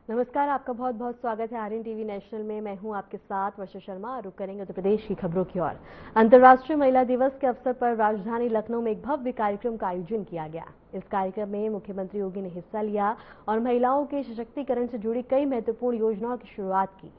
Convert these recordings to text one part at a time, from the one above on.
नमस्कार, आपका बहुत बहुत स्वागत है आर्यन टीवी नेशनल में। मैं हूं आपके साथ वर्षा शर्मा। रुक करेंगे उत्तर प्रदेश की खबरों की ओर। अंतर्राष्ट्रीय महिला दिवस के अवसर पर राजधानी लखनऊ में एक भव्य कार्यक्रम का आयोजन किया गया। इस कार्यक्रम में मुख्यमंत्री योगी ने हिस्सा लिया और महिलाओं के सशक्तिकरण से जुड़ी कई महत्वपूर्ण योजनाओं की शुरुआत की।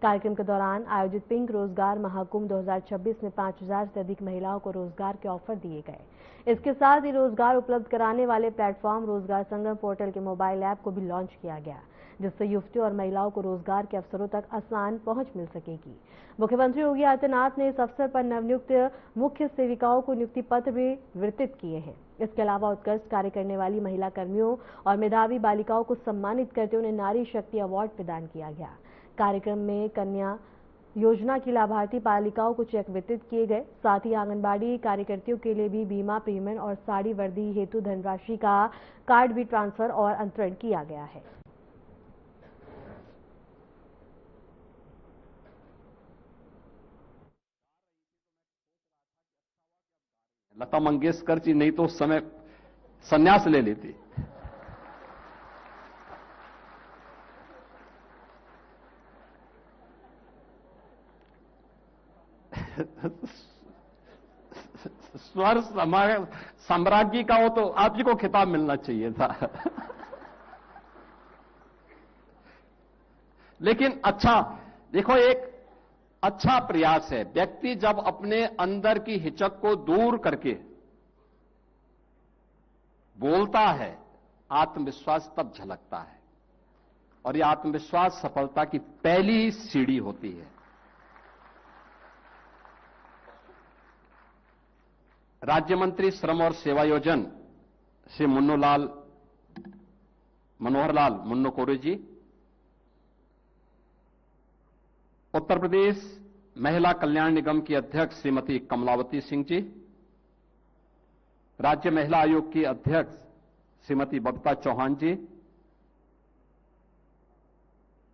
कार्यक्रम के दौरान आयोजित पिंक रोजगार महाकुंभ 2026 में 5000 से अधिक महिलाओं को रोजगार के ऑफर दिए गए। इसके साथ ही रोजगार उपलब्ध कराने वाले प्लेटफॉर्म रोजगार संगम पोर्टल के मोबाइल ऐप को भी लॉन्च किया गया, जिससे युवतियों और महिलाओं को रोजगार के अवसरों तक आसान पहुंच मिल सकेगी। मुख्यमंत्री योगी आदित्यनाथ ने इस अवसर पर नवनियुक्त मुख्य सेविकाओं को नियुक्ति पत्र भी वितरित किए हैं। इसके अलावा उत्कृष्ट कार्य करने वाली महिला कर्मियों और मेधावी बालिकाओं को सम्मानित करते उन्हें नारी शक्ति अवार्ड प्रदान किया गया। कार्यक्रम में कन्या योजना की लाभार्थी बालिकाओं को चेक वितरित किए गए। साथ ही आंगनबाड़ी कार्यकर्तियों के लिए भी बीमा प्रीमियम और साड़ी वर्दी हेतु धनराशि का कार्ड भी ट्रांसफर और अंतरण किया गया है। लता मंगेशकर जी नहीं तो उस समय संन्यास ले लेती। स्वर साम्राज्ञी का हो तो आप जी को खिताब मिलना चाहिए था। लेकिन अच्छा देखो, एक अच्छा प्रयास है। व्यक्ति जब अपने अंदर की हिचक को दूर करके बोलता है, आत्मविश्वास तब झलकता है, और यह आत्मविश्वास सफलता की पहली सीढ़ी होती है। राज्य मंत्री श्रम और सेवायोजन श्री मनोहर लाल मुन्नो कोरे जी, उत्तर प्रदेश महिला कल्याण निगम की अध्यक्ष श्रीमती कमलावती सिंह जी, राज्य महिला आयोग की अध्यक्ष श्रीमती बबीता चौहान जी,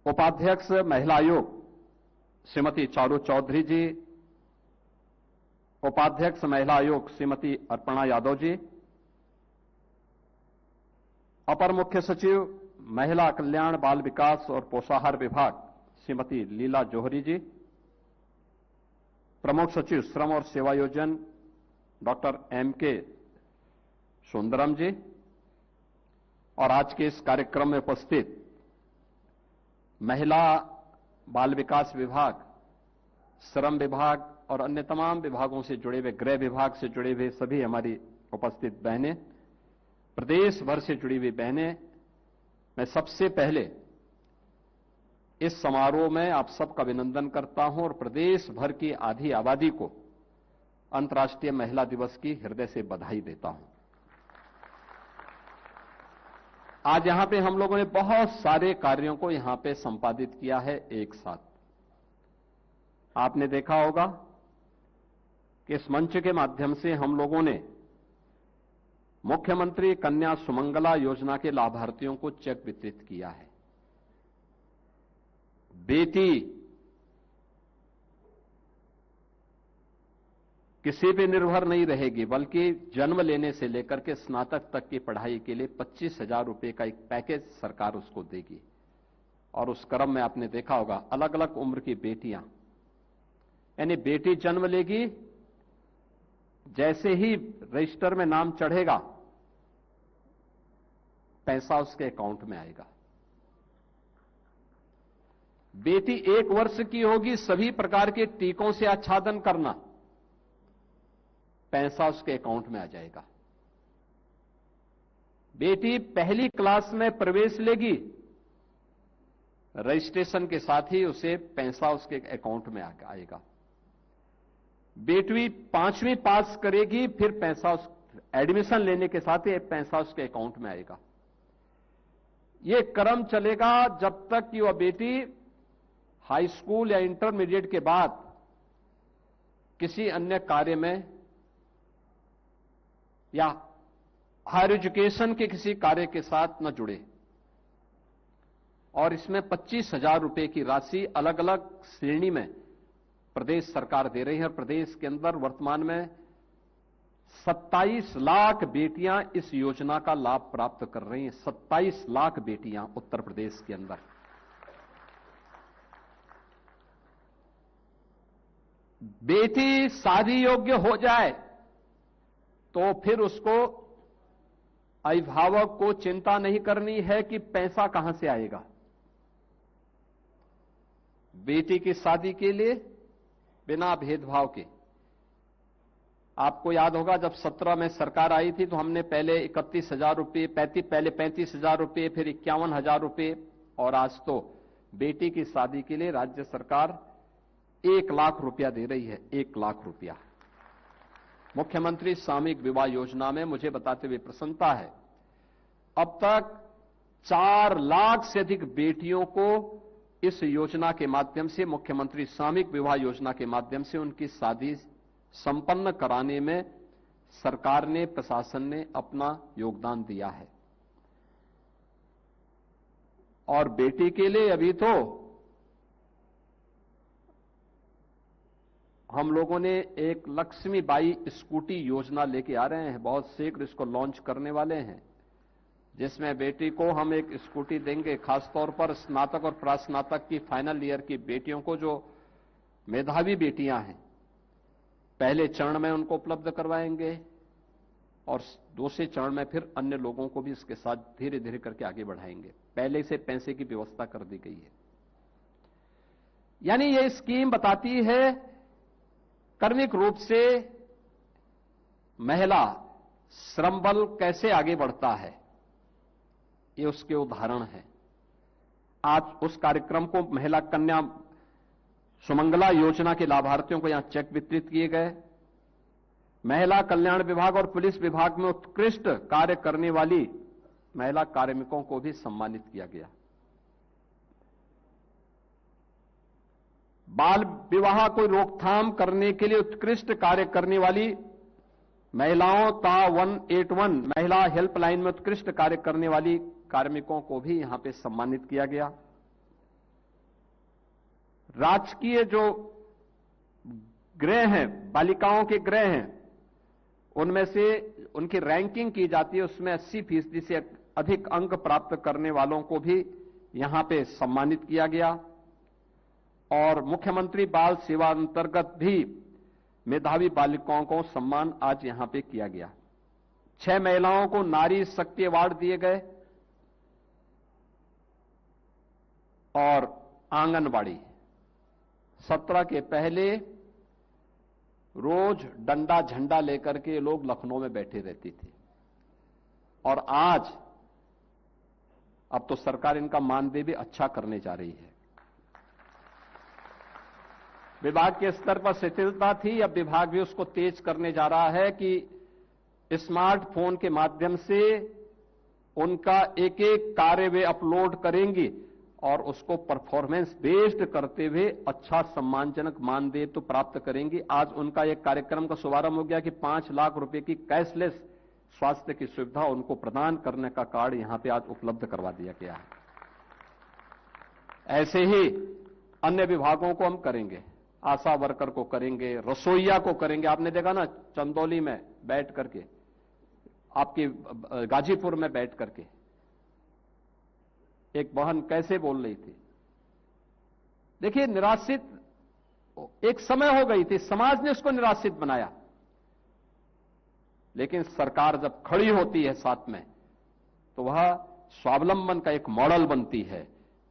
उपाध्यक्ष महिला आयोग श्रीमती चारू चौधरी जी, उपाध्यक्ष महिला आयोग श्रीमती अर्पणा यादव जी, अपर मुख्य सचिव महिला कल्याण बाल विकास और पोषाहार विभाग श्रीमती लीला जौहरी जी, प्रमुख सचिव श्रम और सेवायोजन डॉक्टर एम.के. सुंदरम जी, और आज के इस कार्यक्रम में उपस्थित महिला बाल विकास विभाग, श्रम विभाग और अन्य तमाम विभागों से जुड़े हुए, गृह विभाग से जुड़े हुए सभी हमारी उपस्थित बहनें, प्रदेश भर से जुड़ी हुई बहनें, मैं सबसे पहले इस समारोह में आप सबका अभिनंदन करता हूं और प्रदेश भर की आधी आबादी को अंतर्राष्ट्रीय महिला दिवस की हृदय से बधाई देता हूं। आज यहां पे हम लोगों ने बहुत सारे कार्यों को यहां पे संपादित किया है एक साथ। आपने देखा होगा कि इस मंच के माध्यम से हम लोगों ने मुख्यमंत्री कन्या सुमंगला योजना के लाभार्थियों को चेक वितरित किया है। बेटी किसी पे निर्भर नहीं रहेगी, बल्कि जन्म लेने से लेकर के स्नातक तक की पढ़ाई के लिए 25,000 रुपए का एक पैकेज सरकार उसको देगी। और उस क्रम में आपने देखा होगा अलग अलग उम्र की बेटियां, यानी बेटी जन्म लेगी, जैसे ही रजिस्टर में नाम चढ़ेगा पैसा उसके अकाउंट में आएगा। बेटी 1 वर्ष की होगी, सभी प्रकार के टीकों से आच्छादन करना, पैसा उसके अकाउंट में आ जाएगा। बेटी पहली क्लास में प्रवेश लेगी, रजिस्ट्रेशन के साथ ही उसे पैसा उसके अकाउंट में आएगा। बेटी 5वीं पास करेगी, फिर पैसा एडमिशन लेने के साथ ही पैसा उसके अकाउंट में आएगा। यह क्रम चलेगा जब तक कि वह बेटी हाई स्कूल या इंटरमीडिएट के बाद किसी अन्य कार्य में या हायर एजुकेशन के किसी कार्य के साथ न जुड़े। और इसमें 25,000 रुपए की राशि अलग अलग श्रेणी में प्रदेश सरकार दे रही है। और प्रदेश के अंदर वर्तमान में 27 लाख बेटियां इस योजना का लाभ प्राप्त कर रही हैं। 27 लाख बेटियां उत्तर प्रदेश के अंदर। बेटी शादी योग्य हो जाए तो फिर उसको अभिभावक को चिंता नहीं करनी है कि पैसा कहां से आएगा। बेटी की शादी के लिए बिना भेदभाव के, आपको याद होगा जब 17 में सरकार आई थी तो हमने पहले 31,000 रुपये, पहले 35,000 रुपये, फिर 51,000 रुपये, और आज तो बेटी की शादी के लिए राज्य सरकार 1 लाख रुपया दे रही है। 1 लाख रुपया मुख्यमंत्री सामूहिक विवाह योजना में मुझे बताते हुए प्रसन्नता है। अब तक 4 लाख से अधिक बेटियों को इस योजना के माध्यम से, मुख्यमंत्री सामूहिक विवाह योजना के माध्यम से उनकी शादी संपन्न कराने में सरकार ने, प्रशासन ने अपना योगदान दिया है। और बेटी के लिए अभी तो हम लोगों ने एक लक्ष्मीबाई स्कूटी योजना लेके आ रहे हैं, बहुत शीघ्र इसको लॉन्च करने वाले हैं, जिसमें बेटी को हम एक स्कूटी देंगे। खासतौर पर स्नातक और प्रास्नातक की फाइनल ईयर की बेटियों को, जो मेधावी बेटियां हैं, पहले चरण में उनको उपलब्ध करवाएंगे और दूसरे चरण में फिर अन्य लोगों को भी इसके साथ धीरे धीरे करके आगे बढ़ाएंगे। पहले से पैसे की व्यवस्था कर दी गई है। यानी यह स्कीम बताती है कर्मिक रूप से महिला श्रम बल कैसे आगे बढ़ता है, ये उसके उदाहरण है। आज उस कार्यक्रम को महिला कन्या सुमंगला योजना के लाभार्थियों को यहां चेक वितरित किए गए। महिला कल्याण विभाग और पुलिस विभाग में उत्कृष्ट कार्य करने वाली महिला कार्मिकों को भी सम्मानित किया गया। बाल विवाह को रोकथाम करने के लिए उत्कृष्ट कार्य करने वाली महिलाओं तथा 181 महिला हेल्पलाइन में उत्कृष्ट कार्य करने वाली कार्मिकों को भी यहां पे सम्मानित किया गया। राजकीय जो गृह हैं, बालिकाओं के गृह हैं, उनमें से उनकी रैंकिंग की जाती है, उसमें 80% से अधिक अंक प्राप्त करने वालों को भी यहां पे सम्मानित किया गया। और मुख्यमंत्री बाल सेवा अंतर्गत भी मेधावी बालिकाओं को सम्मान आज यहां पे किया गया। 6 महिलाओं को नारी शक्ति अवार्ड दिए गए। और आंगनबाड़ी 17 के पहले रोज डंडा झंडा लेकर के लोग लखनऊ में बैठे रहती थी, और आज अब तो सरकार इनका मानदेय भी अच्छा करने जा रही है। विभाग के स्तर पर शिथिलता थी, अब विभाग भी उसको तेज करने जा रहा है कि स्मार्टफोन के माध्यम से उनका एक एक कार्य वे अपलोड करेंगी और उसको परफॉर्मेंस बेस्ड करते हुए अच्छा सम्मानजनक मानदेय तो प्राप्त करेंगी। आज उनका एक कार्यक्रम का शुभारंभ हो गया कि 5 लाख रुपए की कैशलेस स्वास्थ्य की सुविधा उनको प्रदान करने का कार्ड यहां पे आज उपलब्ध करवा दिया गया है। ऐसे ही अन्य विभागों को हम करेंगे, आशा वर्कर को करेंगे, रसोईया को करेंगे। आपने देखा ना चंदौली में बैठ करके, आपकी गाजीपुर में बैठ करके एक बहन कैसे बोल रही थी। देखिए, निराश्रित एक समय हो गई थी, समाज ने उसको निराश्रित बनाया, लेकिन सरकार जब खड़ी होती है साथ में तो वह स्वावलंबन का एक मॉडल बनती है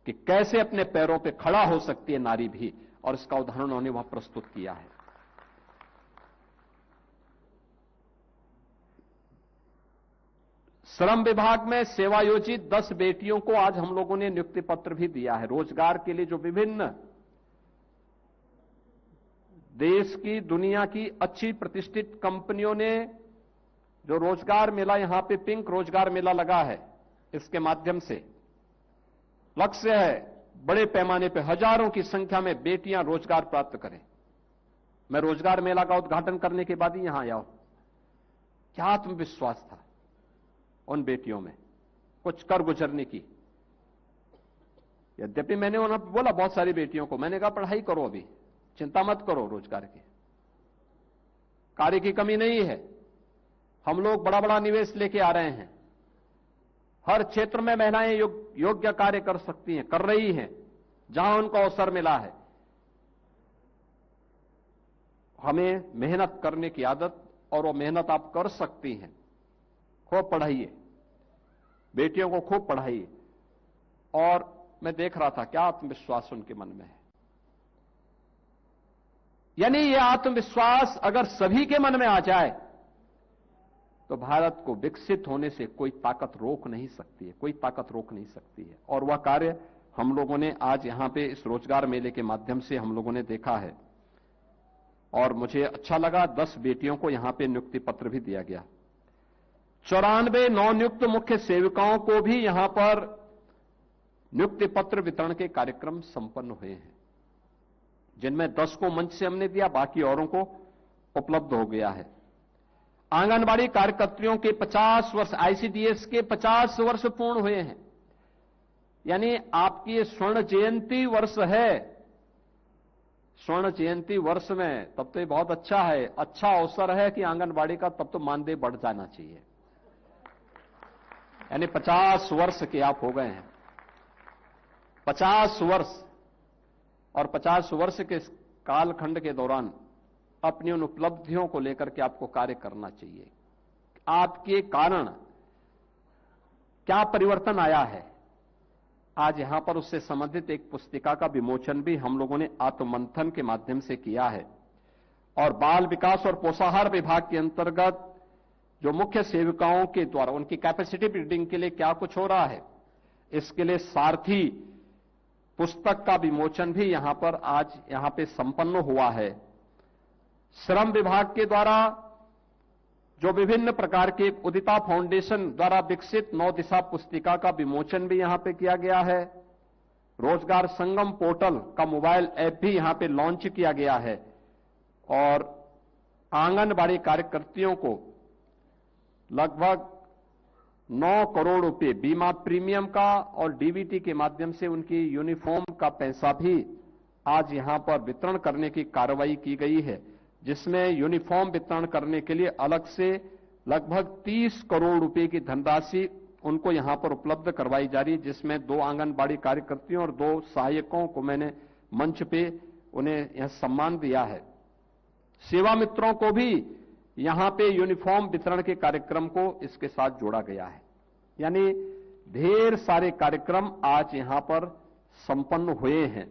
कि कैसे अपने पैरों पे खड़ा हो सकती है नारी भी, और इसका उदाहरण उन्होंने वहां प्रस्तुत किया है। श्रम विभाग में सेवायोजित 10 बेटियों को आज हम लोगों ने नियुक्ति पत्र भी दिया है। रोजगार के लिए जो विभिन्न देश की, दुनिया की अच्छी प्रतिष्ठित कंपनियों ने जो रोजगार मेला, यहां पे पिंक रोजगार मेला लगा है, इसके माध्यम से लक्ष्य है बड़े पैमाने पर हजारों की संख्या में बेटियां रोजगार प्राप्त करें। मैं रोजगार मेला का उद्घाटन करने के बाद ही यहां आया हूं। क्या आत्मविश्वास था उन बेटियों में कुछ कर गुजरने की। यद्यपि मैंने उन्हें बोला, बहुत सारी बेटियों को मैंने कहा पढ़ाई करो, अभी चिंता मत करो, रोजगार की कार्य की कमी नहीं है। हम लोग बड़ा बड़ा निवेश लेके आ रहे हैं, हर क्षेत्र में महिलाएं योग्य कार्य कर सकती हैं, कर रही हैं, जहां उनको अवसर मिला है। हमें मेहनत करने की आदत, और वो मेहनत आप कर सकती हैं। खूब पढ़ाइए, बेटियों को खूब पढ़ाइए। और मैं देख रहा था क्या आत्मविश्वास उनके मन में है। यानी ये आत्मविश्वास अगर सभी के मन में आ जाए तो भारत को विकसित होने से कोई ताकत रोक नहीं सकती है, कोई ताकत रोक नहीं सकती है। और वह कार्य हम लोगों ने आज यहां पे इस रोजगार मेले के माध्यम से हम लोगों ने देखा है। और मुझे अच्छा लगा, 10 बेटियों को यहां पे नियुक्ति पत्र भी दिया गया। 94 नवनियुक्त मुख्य सेविकाओं को भी यहां पर नियुक्ति पत्र वितरण के कार्यक्रम संपन्न हुए हैं, जिनमें 10 को मंच से हमने दिया, बाकी औरों को उपलब्ध हो गया है। आंगनबाड़ी कार्यकर्तियों के 50 वर्ष, आईसीडीएस के 50 वर्ष पूर्ण हुए हैं। यानी आपकी ये स्वर्ण जयंती वर्ष है। स्वर्ण जयंती वर्ष में तब तो ये बहुत अच्छा है, अच्छा अवसर है कि आंगनबाड़ी का तब तो मानदेय बढ़ जाना चाहिए। यानी 50 वर्ष के आप हो गए हैं, 50 वर्ष। और 50 वर्ष के कालखंड के दौरान अपनी उन उपलब्धियों को लेकर के आपको कार्य करना चाहिए। आपके कारण क्या परिवर्तन आया है, आज यहां पर उससे संबंधित एक पुस्तिका का विमोचन भी हम लोगों ने आत्ममंथन के माध्यम से किया है। और बाल विकास और पोषाहार विभाग के अंतर्गत जो मुख्य सेविकाओं के द्वारा उनकी कैपेसिटी बिल्डिंग के लिए क्या कुछ हो रहा है, इसके लिए सारथी पुस्तक का विमोचन भी यहां पर आज यहां पे संपन्न हुआ है। श्रम विभाग के द्वारा जो विभिन्न प्रकार के उदिता फाउंडेशन द्वारा विकसित 9 दिशा पुस्तिका का विमोचन भी यहां पे किया गया है। रोजगार संगम पोर्टल का मोबाइल ऐप भी यहां पे लॉन्च किया गया है। और आंगनबाड़ी कार्यकर्तियों को लगभग 9 करोड़ रुपए बीमा प्रीमियम का और डीबीटी के माध्यम से उनकी यूनिफॉर्म का पैसा भी आज यहां पर वितरण करने की कार्रवाई की गई है, जिसमें यूनिफॉर्म वितरण करने के लिए अलग से लगभग 30 करोड़ रुपए की धनराशि उनको यहां पर उपलब्ध करवाई जा रही है, जिसमें 2 आंगनबाड़ी कार्यकर्तियों और 2 सहायकों को मैंने मंच पे उन्हें यह सम्मान दिया है। सेवा मित्रों को भी यहां पे यूनिफॉर्म वितरण के कार्यक्रम को इसके साथ जोड़ा गया है। यानी ढेर सारे कार्यक्रम आज यहां पर संपन्न हुए हैं।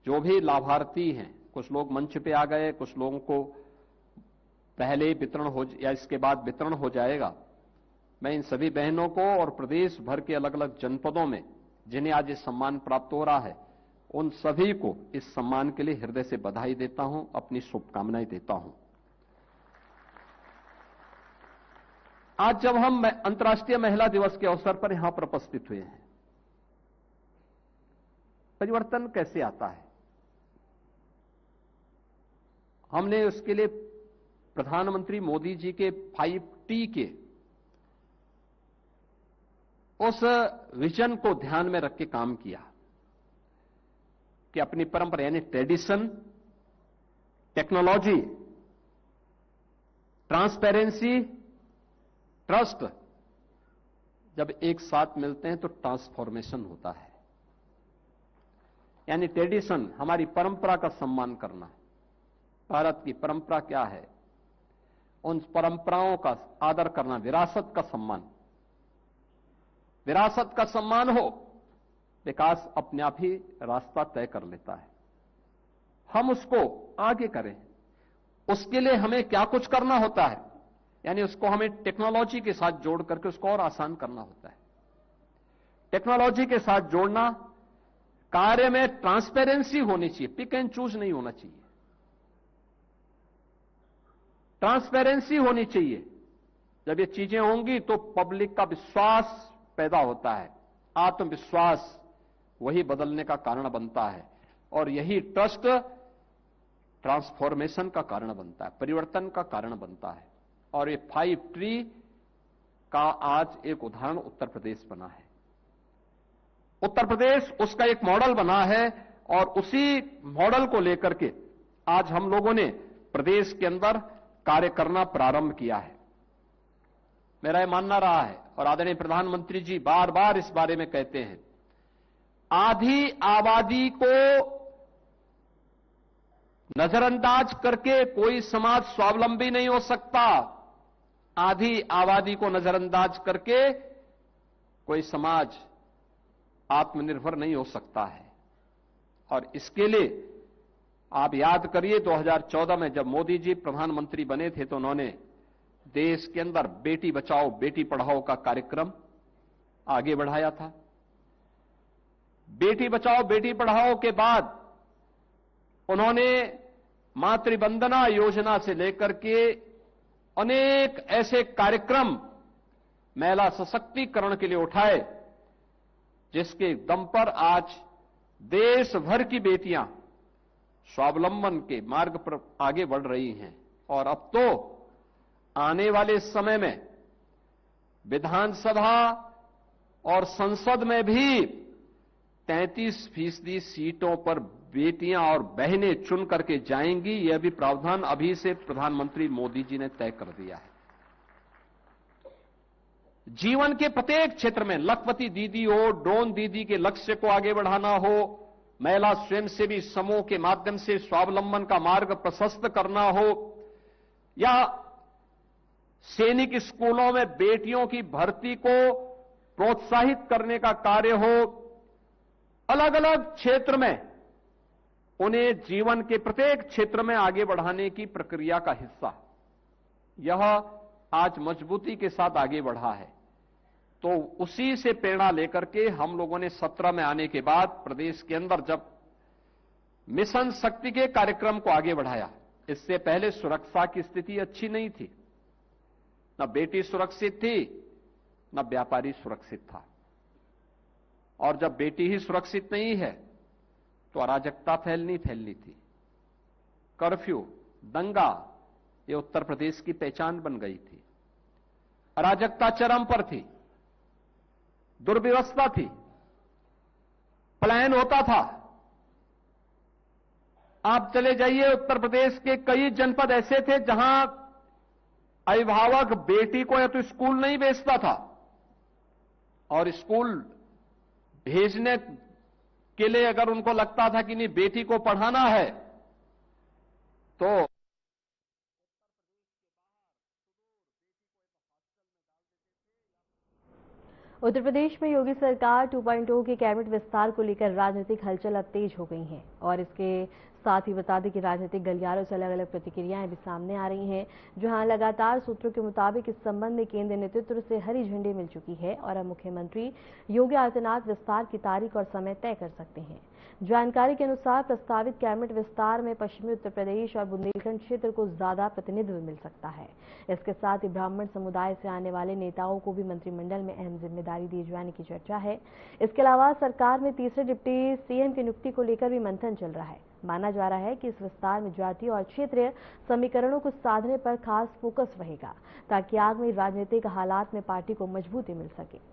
जो भी लाभार्थी हैं, कुछ लोग मंच पे आ गए, कुछ लोगों को पहले वितरण हो या इसके बाद वितरण हो जाएगा। मैं इन सभी बहनों को और प्रदेश भर के अलग अलग जनपदों में जिन्हें आज ये सम्मान प्राप्त हो रहा है, उन सभी को इस सम्मान के लिए हृदय से बधाई देता हूं, अपनी शुभकामनाएं देता हूं। आज जब हम अंतर्राष्ट्रीय महिला दिवस के अवसर पर यहां पर उपस्थित हुए हैं, परिवर्तन कैसे आता है, हमने उसके लिए प्रधानमंत्री मोदी जी के 5T के उस विजन को ध्यान में रख के काम किया कि अपनी परंपरा यानी ट्रेडिशन, टेक्नोलॉजी, ट्रांसपेरेंसी, ट्रस्ट जब एक साथ मिलते हैं तो ट्रांसफॉर्मेशन होता है। यानी ट्रेडिशन, हमारी परंपरा का सम्मान करना। भारत की परंपरा क्या है, उन परंपराओं का आदर करना, विरासत का सम्मान। विरासत का सम्मान हो, विकास अपने आप ही रास्ता तय कर लेता है। हम उसको आगे करें, उसके लिए हमें क्या कुछ करना होता है, यानी उसको हमें टेक्नोलॉजी के साथ जोड़ करके उसको और आसान करना होता है। टेक्नोलॉजी के साथ जोड़ना, कार्य में ट्रांसपेरेंसी होनी चाहिए, पिक एंड चूज नहीं होना चाहिए। ट्रांसपेरेंसी होनी चाहिए। जब ये चीजें होंगी तो पब्लिक का विश्वास पैदा होता है, आत्मविश्वास वही बदलने का कारण बनता है। और यही ट्रस्ट ट्रांसफॉर्मेशन का कारण बनता है, परिवर्तन का कारण बनता है। और ये 5T का आज एक उदाहरण उत्तर प्रदेश बना है। उत्तर प्रदेश उसका एक मॉडल बना है और उसी मॉडल को लेकर के आज हम लोगों ने प्रदेश के अंदर कार्य करना प्रारंभ किया है। मेरा यह मानना रहा है और आदरणीय प्रधानमंत्री जी बार बार इस बारे में कहते हैं, आधी आबादी को नजरअंदाज करके कोई समाज स्वावलंबी नहीं हो सकता। आधी आबादी को नजरअंदाज करके कोई समाज आत्मनिर्भर नहीं हो सकता है। और इसके लिए आप याद करिए 2014 में जब मोदी जी प्रधानमंत्री बने थे तो उन्होंने देश के अंदर बेटी बचाओ बेटी पढ़ाओ का कार्यक्रम आगे बढ़ाया था। बेटी बचाओ बेटी पढ़ाओ के बाद उन्होंने मातृवंदना योजना से लेकर के अनेक ऐसे कार्यक्रम महिला सशक्तिकरण के लिए उठाए, जिसके दम पर आज देश भर की बेटियां स्वावलंबन के मार्ग पर आगे बढ़ रही हैं। और अब तो आने वाले समय में विधानसभा और संसद में भी 33% सीटों पर बेटियां और बहनें चुन करके जाएंगी। यह भी प्रावधान अभी से प्रधानमंत्री मोदी जी ने तय कर दिया है। जीवन के प्रत्येक क्षेत्र में लखपति दीदी हो, ड्रोन दीदी के लक्ष्य को आगे बढ़ाना हो, महिला स्वयंसेवी समूह के माध्यम से स्वावलंबन का मार्ग प्रशस्त करना हो, या सैनिक स्कूलों में बेटियों की भर्ती को प्रोत्साहित करने का कार्य हो, अलग अलग क्षेत्र में उन्हें जीवन के प्रत्येक क्षेत्र में आगे बढ़ाने की प्रक्रिया का हिस्सा यह आज मजबूती के साथ आगे बढ़ा है। तो उसी से प्रेरणा लेकर के हम लोगों ने 17 में आने के बाद प्रदेश के अंदर जब मिशन शक्ति के कार्यक्रम को आगे बढ़ाया, इससे पहले सुरक्षा की स्थिति अच्छी नहीं थी, न बेटी सुरक्षित थी न व्यापारी सुरक्षित था। और जब बेटी ही सुरक्षित नहीं है तो अराजकता फैलनी थी। कर्फ्यू, दंगा, ये उत्तर प्रदेश की पहचान बन गई थी। अराजकता चरम पर थी, दुर्व्यवस्था थी, पलायन होता था। आप चले जाइए, उत्तर प्रदेश के कई जनपद ऐसे थे जहां अभिभावक बेटी को या तो स्कूल नहीं भेजता था, और स्कूल भेजने के लिए अगर उनको लगता था कि नहीं बेटी को पढ़ाना है तो उत्तर प्रदेश में योगी सरकार 2.0 के कैबिनेट विस्तार को लेकर राजनीतिक हलचल अब तेज हो गई है। और इसके साथ ही बता दें कि राजनीतिक गलियारों से अलग अलग प्रतिक्रियाएं भी सामने आ रही हैं, जहां लगातार सूत्रों के मुताबिक इस संबंध में केंद्रीय नेतृत्व से हरी झंडी मिल चुकी है और अब मुख्यमंत्री योगी आदित्यनाथ विस्तार की तारीख और समय तय कर सकते हैं। जानकारी के अनुसार प्रस्तावित कैबिनेट विस्तार में पश्चिमी उत्तर प्रदेश और बुंदेलखंड क्षेत्र को ज्यादा प्रतिनिधित्व मिल सकता है। इसके साथ ही ब्राह्मण समुदाय से आने वाले नेताओं को भी मंत्रिमंडल में अहम जिम्मेदारी दिए जाने की चर्चा है। इसके अलावा सरकार में तीसरे डिप्टी सीएम की नियुक्ति को लेकर भी मंथन चल रहा है। माना जा रहा है कि इस विस्तार में जातीय और क्षेत्रीय समीकरणों को साधने पर खास फोकस रहेगा, ताकि आगामी राजनीतिक हालात में पार्टी को मजबूती मिल सके।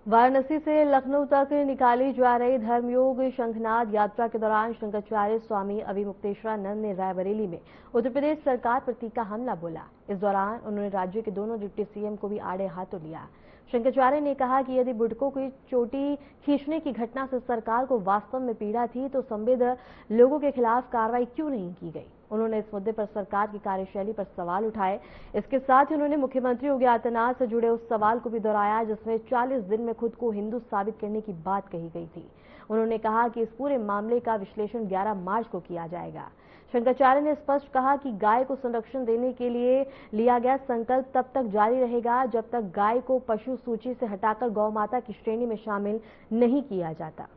वाराणसी से लखनऊ तक निकाली जा रही धर्मयोग शंखनाद यात्रा के दौरान शंकराचार्य स्वामी अभिमुक्तेश्वरानंद ने रायबरेली में उत्तर प्रदेश सरकार पर तीखा हमला बोला। इस दौरान उन्होंने राज्य के दोनों डिप्टी सीएम को भी आड़े हाथों लिया। शंकराचार्य ने कहा कि यदि बुड़कों की चोटी खींचने की घटना से सरकार को वास्तव में पीड़ा थी तो संदिग्ध लोगों के खिलाफ कार्रवाई क्यों नहीं की गई। उन्होंने इस मुद्दे पर सरकार की कार्यशैली पर सवाल उठाए। इसके साथ ही उन्होंने मुख्यमंत्री योगी आदित्यनाथ से जुड़े उस सवाल को भी दोहराया जिसमें 40 दिन में खुद को हिंदू साबित करने की बात कही गई थी। उन्होंने कहा कि इस पूरे मामले का विश्लेषण 11 मार्च को किया जाएगा। शंकराचार्य ने स्पष्ट कहा कि गाय को संरक्षण देने के लिए लिया गया संकल्प तब तक जारी रहेगा जब तक गाय को पशु सूची से हटाकर गौ माता की श्रेणी में शामिल नहीं किया जाता।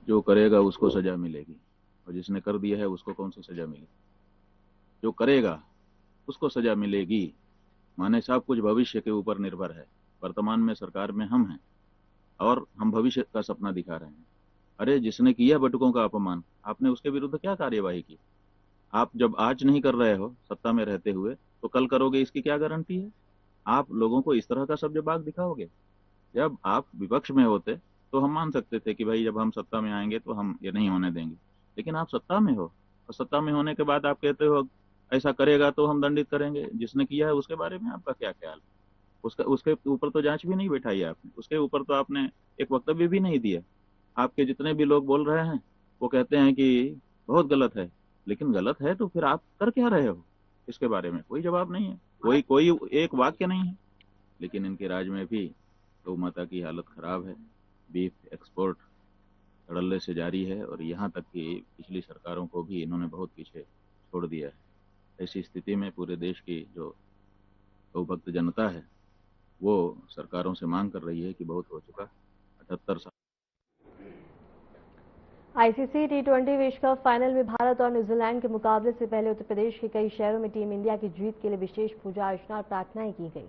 जो करेगा उसको सजा मिलेगी, और जिसने कर दिया है उसको कौन सी सजा मिलेगी? जो करेगा उसको सजा मिलेगी। माने सब कुछ भविष्य के ऊपर निर्भर है। वर्तमान में सरकार में हम हैं और हम भविष्य का सपना दिखा रहे हैं। अरे जिसने किया बटुकों का अपमान, आपने उसके विरुद्ध क्या कार्यवाही की? आप जब आज नहीं कर रहे हो सत्ता में रहते हुए, तो कल करोगे इसकी क्या गारंटी है? आप लोगों को इस तरह का सब जवाब दिखाओगे? जब आप विपक्ष में होते तो हम मान सकते थे कि भाई जब हम सत्ता में आएंगे तो हम ये नहीं होने देंगे, लेकिन आप सत्ता में हो और सत्ता में होने के बाद आप कहते हो ऐसा करेगा तो हम दंडित करेंगे। जिसने किया है उसके बारे में आपका क्या ख्याल है? उसका उसके ऊपर तो जांच भी नहीं बैठाई आपने, उसके ऊपर तो आपने एक वक्तव्य भी नहीं दिया। आपके जितने भी लोग बोल रहे हैं वो कहते हैं कि बहुत गलत है, लेकिन गलत है तो फिर आप कर क्या रहे हो? इसके बारे में कोई जवाब नहीं है, कोई कोई एक वाक्य नहीं है। लेकिन इनके राज में भी गौ माता की हालत खराब है। बीफ एक्सपोर्ट धड़ल्ले से जारी है और यहाँ तक कि पिछली सरकारों को भी इन्होंने बहुत पीछे छोड़ दिया है। ऐसी स्थिति में पूरे देश की जो गौभक्त जनता है वो सरकारों से मांग कर रही है कि बहुत हो चुका। 78 साल आईसीसी टी20 विश्व कप फाइनल में भारत और न्यूजीलैंड के मुकाबले से पहले उत्तर प्रदेश के कई शहरों में टीम इंडिया की जीत के लिए विशेष पूजा अर्चना और प्रार्थनाएं की गई।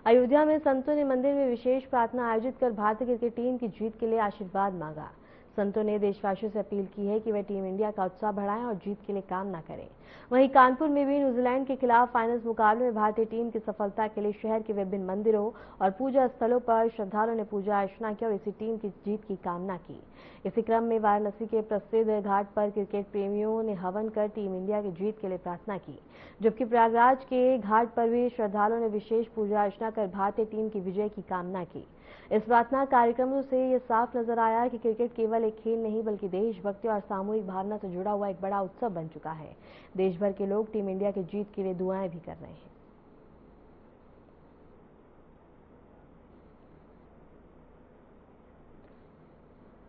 अयोध्या में संतों ने मंदिर में विशेष प्रार्थना आयोजित कर भारतीय क्रिकेट टीम की जीत के लिए आशीर्वाद मांगा। संतों ने देशवासियों से अपील की है कि वे टीम इंडिया का उत्साह बढ़ाएं और जीत के लिए काम न करें। वहीं कानपुर में भी न्यूजीलैंड के खिलाफ फाइनल्स मुकाबले में भारतीय टीम की सफलता के लिए शहर के विभिन्न मंदिरों और पूजा स्थलों पर श्रद्धालुओं ने पूजा अर्चना की और इसी टीम की जीत की कामना की। इसी क्रम में वाराणसी के प्रसिद्ध घाट पर क्रिकेट प्रेमियों ने हवन कर टीम इंडिया की जीत के लिए प्रार्थना की, जबकि प्रयागराज के घाट पर भी श्रद्धालुओं ने विशेष पूजा अर्चना कर भारतीय टीम की विजय की कामना की। इस प्रार्थना कार्यक्रमों से ये साफ नजर आया कि क्रिकेट केवल एक खेल नहीं बल्कि देशभक्ति और सामूहिक भावना से जुड़ा हुआ एक बड़ा उत्सव बन चुका है। देश भर के लोग टीम इंडिया की जीत के लिए दुआएं भी कर रहे हैं।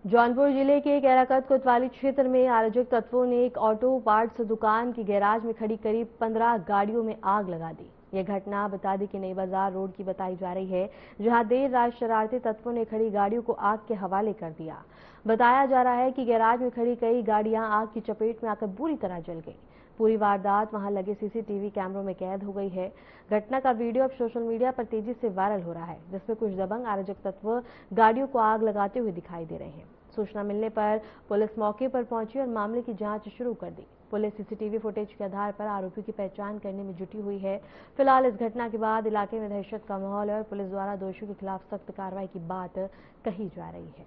जौनपुर जिले के कैराकत कोतवाली क्षेत्र में अराजक तत्वों ने एक ऑटो पार्ट्स दुकान की गैराज में खड़ी करीब 15 गाड़ियों में आग लगा दी। यह घटना बता दी कि नई बाजार रोड की बताई जा रही है, जहां देर रात शरारती तत्वों ने खड़ी गाड़ियों को आग के हवाले कर दिया। बताया जा रहा है कि गैराज में खड़ी कई गाड़ियां आग की चपेट में आकर बुरी तरह जल गई। पूरी वारदात वहां लगे सीसीटीवी कैमरों में कैद हो गई है। घटना का वीडियो अब सोशल मीडिया पर तेजी से वायरल हो रहा है, जिसमें कुछ दबंग अराजक तत्व गाड़ियों को आग लगाते हुए दिखाई दे रहे हैं। सूचना मिलने पर पुलिस मौके पर पहुंची और मामले की जांच शुरू कर दी। पुलिस सीसीटीवी फुटेज के आधार पर आरोपियों की पहचान करने में जुटी हुई है। फिलहाल इस घटना के बाद इलाके में दहशत का माहौल है और पुलिस द्वारा दोषियों के खिलाफ सख्त कार्रवाई की बात कही जा रही है।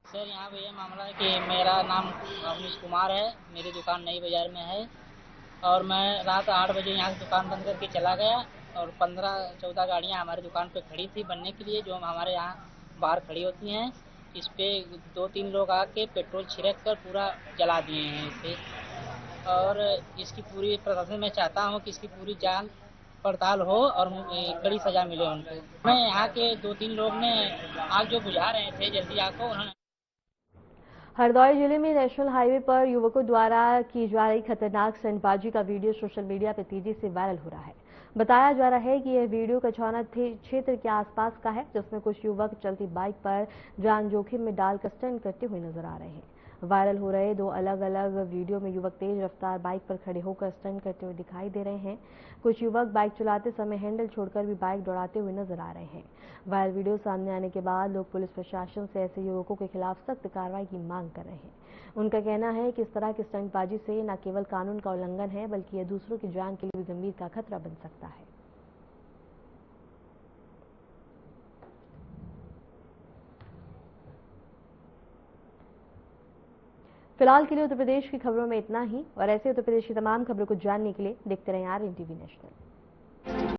सर यहाँ पे ये मामला है कि मेरा नाम अवनीश कुमार है, मेरी दुकान नई बाजार में है और मैं रात 8 बजे यहाँ से दुकान बंद करके चला गया और 15-14 गाड़ियाँ हमारी दुकान पे खड़ी थी बनने के लिए, जो हमारे यहाँ बाहर खड़ी होती हैं। इस पे 2-3 लोग आके पेट्रोल छिड़क कर पूरा जला दिए हैं इसे, और इसकी पूरी प्रशासन में चाहता हूँ कि इसकी पूरी जांच पड़ताल हो और कड़ी सजा मिले उनको। मैं यहाँ के 2-3 लोग ने आग जो बुझा रहे थे जल्दी आग को, उन्होंने हरदौई जिले में नेशनल हाईवे पर युवकों द्वारा की जा रही खतरनाक स्टंटबाजी का वीडियो सोशल मीडिया पर तेजी से वायरल हो रहा है। बताया जा रहा है कि यह वीडियो कछौना क्षेत्र के आसपास का है, जिसमें कुछ युवक चलती बाइक पर जान जोखिम में डालकर स्टंट करते हुए नजर आ रहे हैं। वायरल हो रहे 2 अलग अलग वीडियो में युवक तेज रफ्तार बाइक पर खड़े होकर स्टंट करते हुए दिखाई दे रहे हैं। कुछ युवक बाइक चलाते समय हैंडल छोड़कर भी बाइक दौड़ाते हुए नजर आ रहे हैं। वायरल वीडियो सामने आने के बाद लोग पुलिस प्रशासन से ऐसे युवकों के खिलाफ सख्त कार्रवाई की मांग कर रहे हैं। उनका कहना है कि इस तरह की स्टंटबाजी से न केवल कानून का उल्लंघन है, बल्कि यह दूसरों की जान के लिए भी गंभीर का खतरा बन सकता है। फिलहाल के लिए उत्तर प्रदेश की खबरों में इतना ही, और ऐसे उत्तर प्रदेश की तमाम खबरों को जानने के लिए देखते रहें RNTV नेशनल।